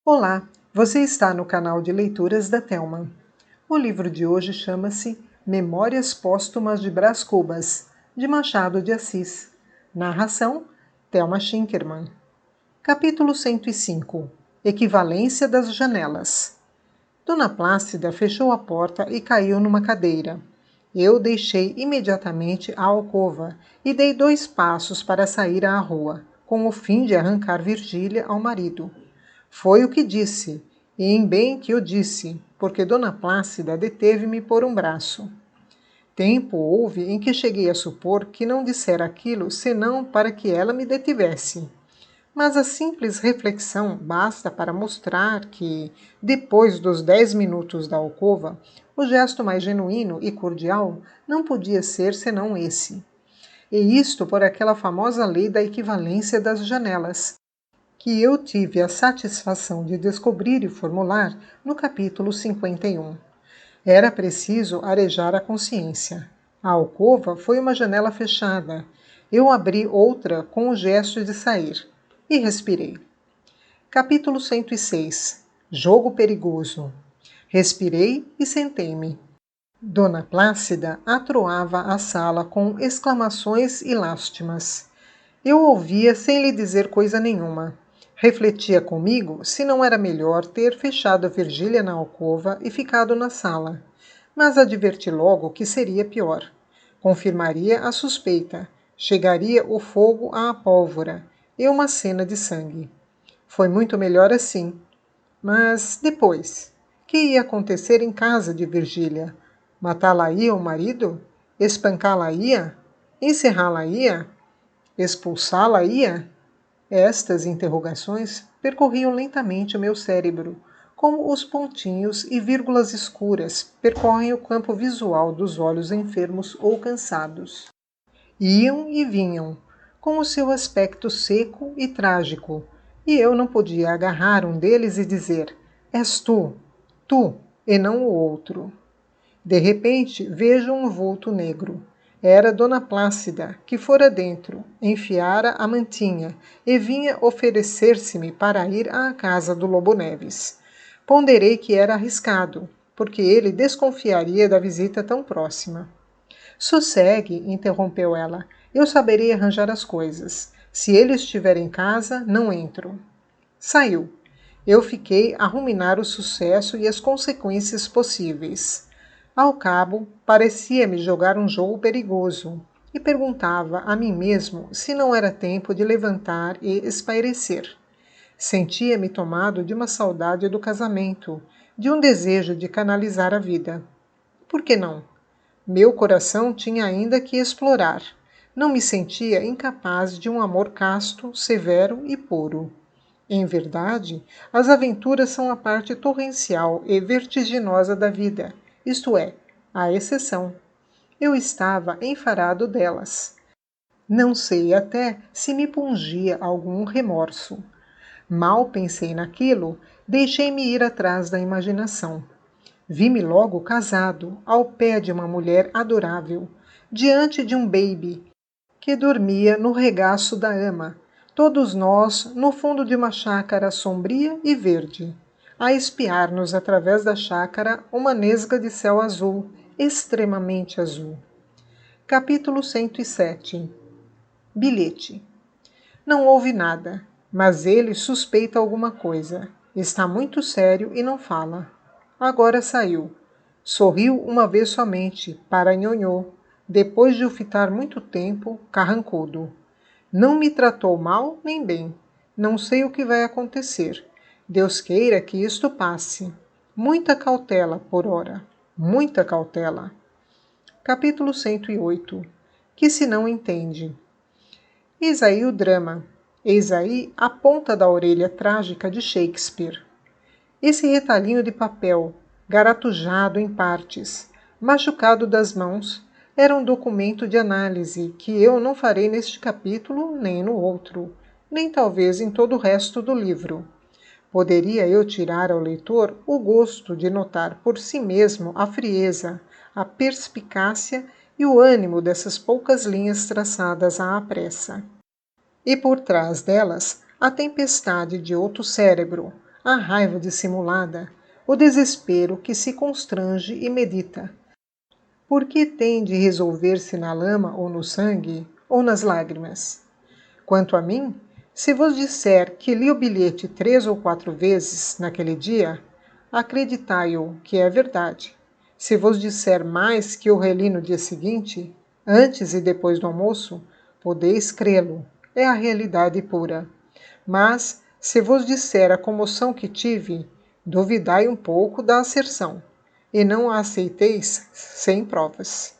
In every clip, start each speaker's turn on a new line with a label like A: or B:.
A: Olá, você está no canal de leituras da Thelma. O livro de hoje chama-se Memórias Póstumas de Brás Cubas, de Machado de Assis. Narração, Thelma Schinkermann. Capítulo 105. Equivalência das janelas. Dona Plácida fechou a porta e caiu numa cadeira. Eu deixei imediatamente a alcova e dei 2 passos para sair à rua, com o fim de arrancar Virgília ao marido. Foi o que disse, e em bem que o disse, porque Dona Plácida deteve-me por um braço. Tempo houve em que cheguei a supor que não dissera aquilo senão para que ela me detivesse. Mas a simples reflexão basta para mostrar que, depois dos 10 minutos da alcova, o gesto mais genuíno e cordial não podia ser senão esse. E isto por aquela famosa lei da equivalência das janelas, que eu tive a satisfação de descobrir e formular no capítulo 51. Era preciso arejar a consciência. A alcova foi uma janela fechada. Eu abri outra com o gesto de sair e respirei. Capítulo 106. Jogo perigoso. Respirei e sentei-me. Dona Plácida atroava a sala com exclamações e lástimas. Eu ouvia sem lhe dizer coisa nenhuma. Refletia comigo se não era melhor ter fechado a Virgília na alcova e ficado na sala. Mas adverti logo que seria pior. Confirmaria a suspeita. Chegaria o fogo à pólvora e uma cena de sangue. Foi muito melhor assim. Mas depois? Que ia acontecer em casa de Virgília? Matá-la-ia o marido? Espancá-la-ia? Encerrá-la-ia? Expulsá-la-ia? Estas interrogações percorriam lentamente o meu cérebro, como os pontinhos e vírgulas escuras percorrem o campo visual dos olhos enfermos ou cansados. Iam e vinham, com o seu aspecto seco e trágico, e eu não podia agarrar um deles e dizer: és tu, e não o outro. De repente, vejo um vulto negro. Era Dona Plácida, que fora dentro, enfiara a mantinha e vinha oferecer-se-me para ir à casa do Lobo Neves. Ponderei que era arriscado, porque ele desconfiaria da visita tão próxima. Sossegue, interrompeu ela. Eu saberei arranjar as coisas. Se ele estiver em casa, não entro. Saiu. Eu fiquei a ruminar o sucesso e as consequências possíveis. Ao cabo, parecia-me jogar um jogo perigoso e perguntava a mim mesmo se não era tempo de levantar e espairecer. Sentia-me tomado de uma saudade do casamento, de um desejo de canalizar a vida. Por que não? Meu coração tinha ainda que explorar. Não me sentia incapaz de um amor casto, severo e puro. Em verdade, as aventuras são a parte torrencial e vertiginosa da vida, isto é, a exceção. Eu estava enfarado delas. Não sei até se me pungia algum remorso. Mal pensei naquilo, deixei-me ir atrás da imaginação. Vi-me logo casado, ao pé de uma mulher adorável, diante de um baby que dormia no regaço da ama, todos nós no fundo de uma chácara sombria e verde, a espiar-nos através da chácara uma nesga de céu azul, extremamente azul. Capítulo 107. Bilhete. Não houve nada, mas ele suspeita alguma coisa. Está muito sério e não fala. Agora saiu. Sorriu uma vez somente, para Nhonhô, depois de o fitar muito tempo, carrancudo. Não me tratou mal nem bem. Não sei o que vai acontecer. Deus queira que isto passe. Muita cautela, por ora. Muita cautela. Capítulo 108. Que se não entende. Eis aí o drama. Eis aí a ponta da orelha trágica de Shakespeare. Esse retalhinho de papel, garatujado em partes, machucado das mãos, era um documento de análise que eu não farei neste capítulo nem no outro, nem talvez em todo o resto do livro. Poderia eu tirar ao leitor o gosto de notar por si mesmo a frieza, a perspicácia e o ânimo dessas poucas linhas traçadas à pressa. E por trás delas, a tempestade de outro cérebro, a raiva dissimulada, o desespero que se constrange e medita. Por que tem de resolver-se na lama ou no sangue ou nas lágrimas? Quanto a mim, se vos disser que li o bilhete 3 ou 4 vezes naquele dia, acreditai-o que é verdade. Se vos disser mais que o reli no dia seguinte, antes e depois do almoço, podeis crê-lo, é a realidade pura. Mas, se vos disser a comoção que tive, duvidai um pouco da asserção, e não a aceiteis sem provas.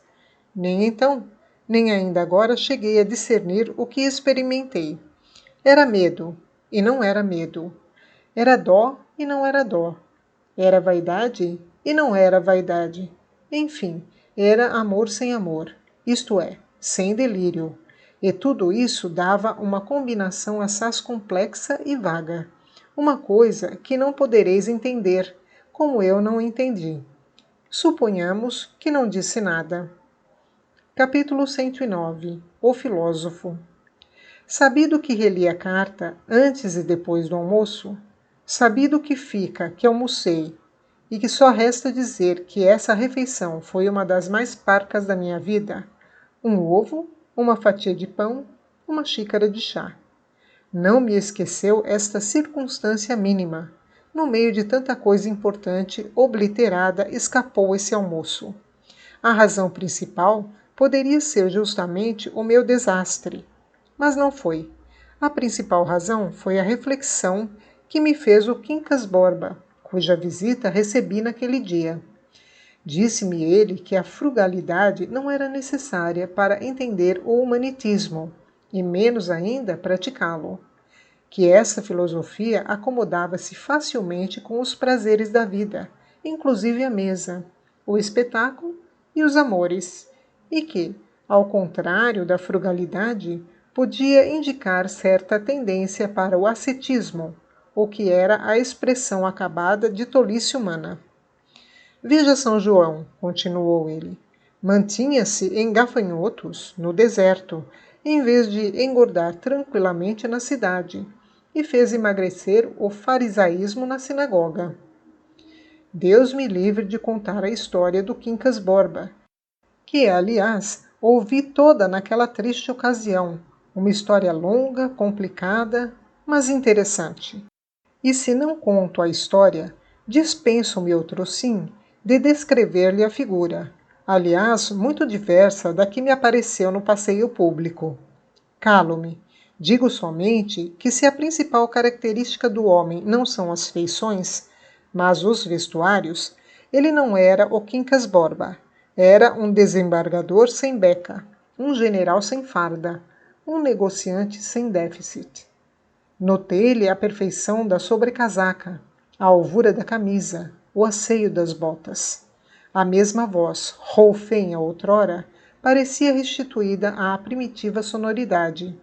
A: Nem então, nem ainda agora cheguei a discernir o que experimentei. Era medo, e não era medo. Era dó, e não era dó. Era vaidade, e não era vaidade. Enfim, era amor sem amor, isto é, sem delírio. E tudo isso dava uma combinação assaz complexa e vaga. Uma coisa que não podereis entender, como eu não entendi. Suponhamos que não disse nada. Capítulo 109. O filósofo. Sabido que reli a carta antes e depois do almoço, sabido que fica que almocei e que só resta dizer que essa refeição foi uma das mais parcas da minha vida, um ovo, uma fatia de pão, uma xícara de chá. Não me esqueceu esta circunstância mínima. No meio de tanta coisa importante, obliterada, escapou esse almoço. A razão principal poderia ser justamente o meu desastre, mas não foi. A principal razão foi a reflexão que me fez o Quincas Borba, cuja visita recebi naquele dia. Disse-me ele que a frugalidade não era necessária para entender o humanitismo, e menos ainda praticá-lo. Que essa filosofia acomodava-se facilmente com os prazeres da vida, inclusive a mesa, o espetáculo e os amores, e que, ao contrário da frugalidade, podia indicar certa tendência para o ascetismo, o que era a expressão acabada de tolice humana. Veja São João, continuou ele, mantinha-se em gafanhotos, no deserto, em vez de engordar tranquilamente na cidade, e fez emagrecer o farisaísmo na sinagoga. Deus me livre de contar a história do Quincas Borba, que, aliás, ouvi toda naquela triste ocasião, uma história longa, complicada, mas interessante. E se não conto a história, dispenso-me outrossim de descrever-lhe a figura, aliás, muito diversa da que me apareceu no passeio público. Calo-me. Digo somente que se a principal característica do homem não são as feições, mas os vestuários, ele não era o Quincas Borba. Era um desembargador sem beca, um general sem farda, um negociante sem déficit. Notei-lhe a perfeição da sobrecasaca, a alvura da camisa, o asseio das botas. A mesma voz, roufenha outrora, parecia restituída à primitiva sonoridade.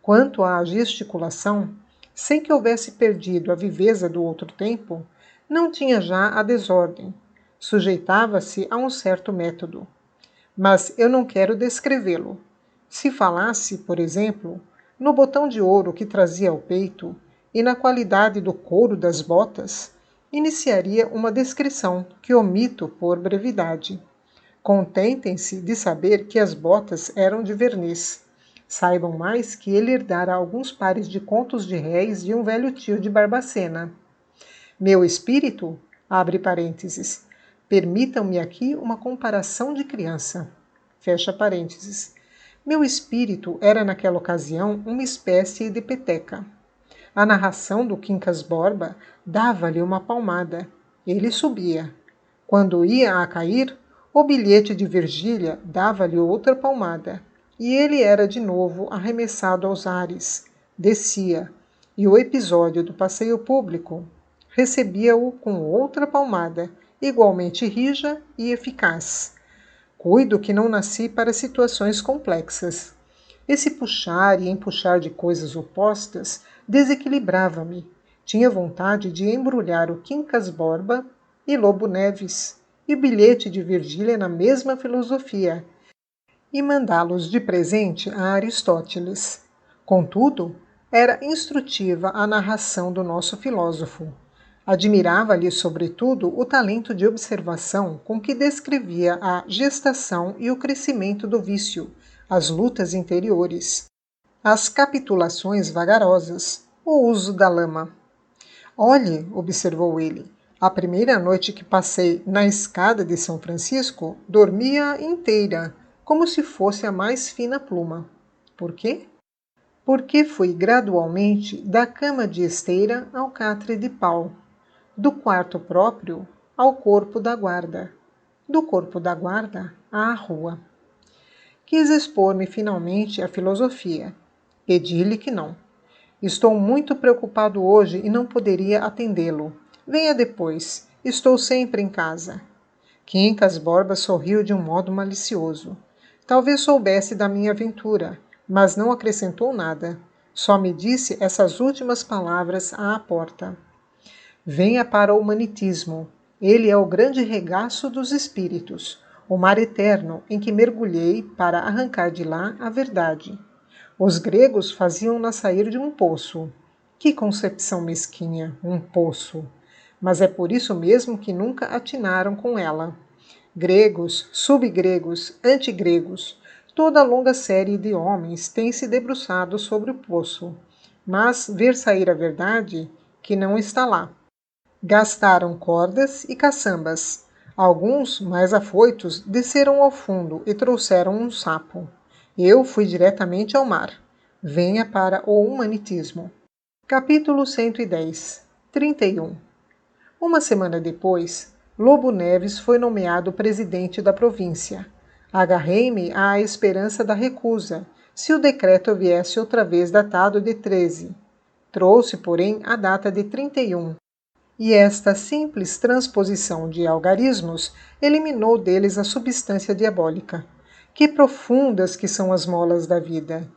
A: Quanto à gesticulação, sem que houvesse perdido a viveza do outro tempo, não tinha já a desordem. Sujeitava-se a um certo método. Mas eu não quero descrevê-lo. Se falasse, por exemplo, no botão de ouro que trazia ao peito e na qualidade do couro das botas, iniciaria uma descrição que omito por brevidade. Contentem-se de saber que as botas eram de verniz. Saibam mais que ele herdara alguns pares de contos de réis de um velho tio de Barbacena. Meu espírito, abre parênteses, permitam-me aqui uma comparação de criança, fecha parênteses. Meu espírito era naquela ocasião uma espécie de peteca. A narração do Quincas Borba dava-lhe uma palmada. Ele subia. Quando ia a cair, o bilhete de Virgília dava-lhe outra palmada. E ele era de novo arremessado aos ares. Descia. E o episódio do passeio público recebia-o com outra palmada, igualmente rija e eficaz. Cuido que não nasci para situações complexas. Esse puxar e empuxar de coisas opostas desequilibrava-me. Tinha vontade de embrulhar o Quincas Borba e Lobo Neves, e o bilhete de Virgília na mesma filosofia, e mandá-los de presente a Aristóteles. Contudo, era instrutiva a narração do nosso filósofo. Admirava-lhe, sobretudo, o talento de observação com que descrevia a gestação e o crescimento do vício, as lutas interiores, as capitulações vagarosas, o uso da lama. Olhe, observou ele, a primeira noite que passei na escada de São Francisco, dormia inteira, como se fosse a mais fina pluma. Por quê? Porque fui gradualmente da cama de esteira ao catre de pau, do quarto próprio ao corpo da guarda, do corpo da guarda à rua. Quis expor-me finalmente à filosofia. Pedi-lhe que não. Estou muito preocupado hoje e não poderia atendê-lo. Venha depois. Estou sempre em casa. Quincas Borba sorriu de um modo malicioso. Talvez soubesse da minha aventura, mas não acrescentou nada. Só me disse essas últimas palavras à porta. Venha para o humanitismo. Ele é o grande regaço dos espíritos, o mar eterno em que mergulhei para arrancar de lá a verdade. Os gregos faziam-na sair de um poço. Que concepção mesquinha, um poço! Mas é por isso mesmo que nunca atinaram com ela. Gregos, subgregos, antigregos, toda a longa série de homens tem se debruçado sobre o poço, mas ver sair a verdade, que não está lá. Gastaram cordas e caçambas. Alguns, mais afoitos, desceram ao fundo e trouxeram um sapo. Eu fui diretamente ao mar. Venha para o humanitismo. Capítulo 110. 31. Uma semana depois, Lobo Neves foi nomeado presidente da província. Agarrei-me à esperança da recusa, se o decreto viesse outra vez datado de 13. Trouxe, porém, a data de 31. E esta simples transposição de algarismos eliminou deles a substância diabólica. Que profundas que são as molas da vida!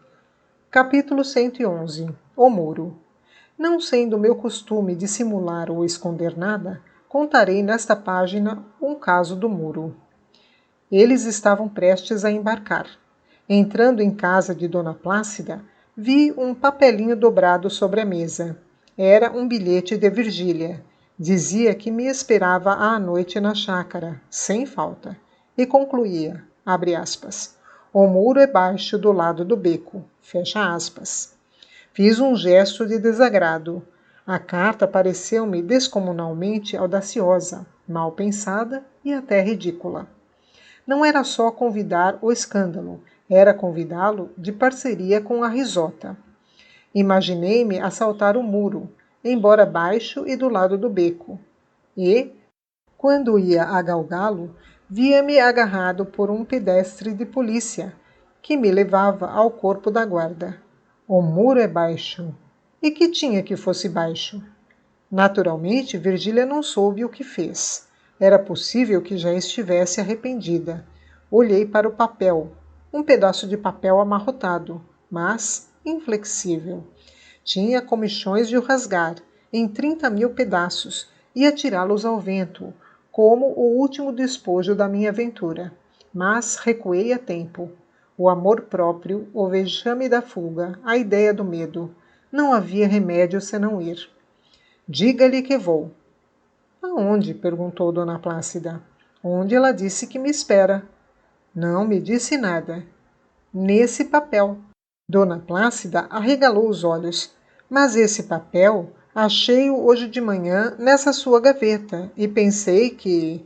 A: Capítulo 111. O muro. Não sendo meu costume dissimular ou esconder nada, contarei nesta página um caso do muro. Eles estavam prestes a embarcar. Entrando em casa de Dona Plácida, vi um papelinho dobrado sobre a mesa. Era um bilhete de Virgília. Dizia que me esperava à noite na chácara, sem falta. E concluía, abre aspas, o muro é baixo do lado do beco, fecha aspas. Fiz um gesto de desagrado. A carta pareceu-me descomunalmente audaciosa, mal pensada e até ridícula. Não era só convidar o escândalo, era convidá-lo de parceria com a risota. Imaginei-me assaltar o muro, embora baixo e do lado do beco. E, quando ia a galgá-lo, via-me agarrado por um pedestre de polícia, que me levava ao corpo da guarda. O muro é baixo. E que tinha que fosse baixo? Naturalmente, Virgília não soube o que fez. Era possível que já estivesse arrependida. Olhei para o papel. Um pedaço de papel amarrotado, mas inflexível. Tinha comichões de o rasgar, em 30.000 pedaços, e atirá-los ao vento, como o último despojo da minha aventura. Mas recuei a tempo. O amor próprio, o vexame da fuga, a ideia do medo. Não havia remédio senão ir. Diga-lhe que vou. Aonde? Perguntou Dona Plácida. Onde ela disse que me espera. Não me disse nada. Nesse papel. Dona Plácida arregalou os olhos. Mas esse papel, achei-o hoje de manhã nessa sua gaveta e pensei que...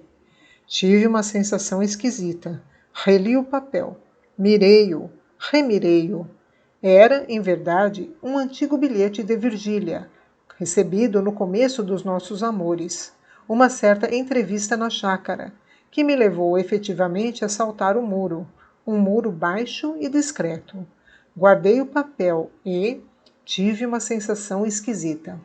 A: Tive uma sensação esquisita. Reli o papel. Mirei-o. Remirei-o. Era, em verdade, um antigo bilhete de Virgília, recebido no começo dos nossos amores. Uma certa entrevista na chácara, que me levou efetivamente a saltar o muro, um muro baixo e discreto. Guardei o papel e tive uma sensação esquisita.